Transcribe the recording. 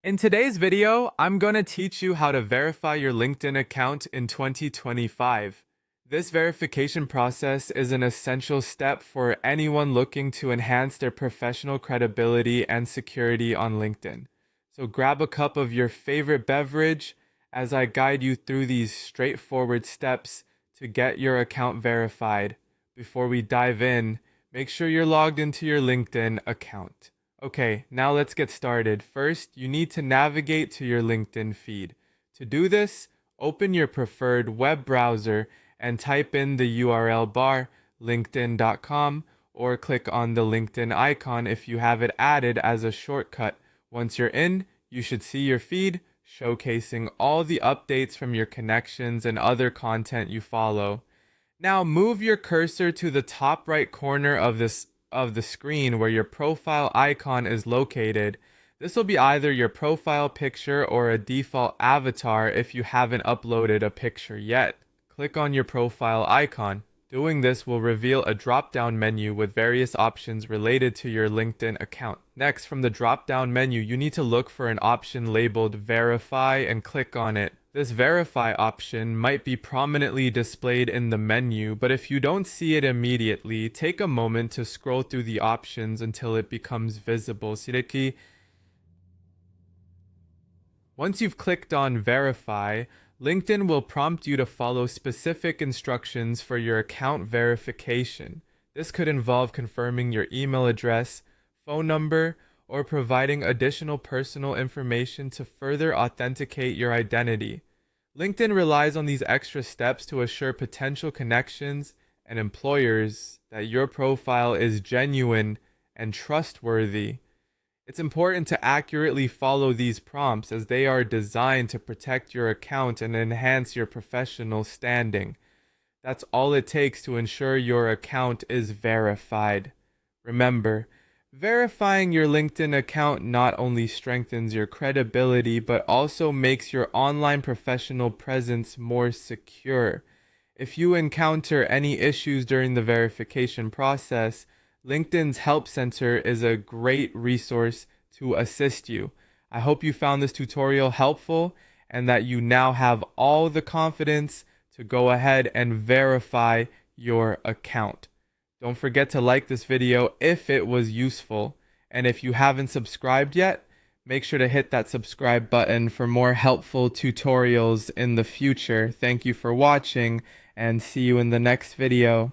In today's video, I'm going to teach you how to verify your LinkedIn account in 2025. This verification process is an essential step for anyone looking to enhance their professional credibility and security on LinkedIn. So grab a cup of your favorite beverage as I guide you through these straightforward steps to get your account verified. Before we dive in, make sure you're logged into your LinkedIn account. Okay, now let's get started. First, you need to navigate to your LinkedIn feed. To do this, open your preferred web browser and type in the URL bar linkedin.com or click on the LinkedIn icon if you have it added as a shortcut. Once you're in, you should see your feed showcasing all the updates from your connections and other content you follow. Now move your cursor to the top right corner of the screen where your profile icon is located. This will be either your profile picture or a default avatar if you haven't uploaded a picture yet. Click on your profile icon. Doing this will reveal a drop-down menu with various options related to your LinkedIn account. Next, from the drop-down menu, you need to look for an option labeled Verify and click on it. This Verify option might be prominently displayed in the menu, but if you don't see it immediately, take a moment to scroll through the options until it becomes visible. Once you've clicked on Verify, LinkedIn will prompt you to follow specific instructions for your account verification. This could involve confirming your email address, phone number, or providing additional personal information to further authenticate your identity. LinkedIn relies on these extra steps to assure potential connections and employers that your profile is genuine and trustworthy. It's important to accurately follow these prompts as they are designed to protect your account and enhance your professional standing. That's all it takes to ensure your account is verified. Remember, verifying your LinkedIn account not only strengthens your credibility but also makes your online professional presence more secure. If you encounter any issues during the verification process, LinkedIn's Help Center is a great resource to assist you. I hope you found this tutorial helpful and that you now have all the confidence to go ahead and verify your account. Don't forget to like this video if it was useful. And if you haven't subscribed yet, make sure to hit that subscribe button for more helpful tutorials in the future. Thank you for watching and see you in the next video.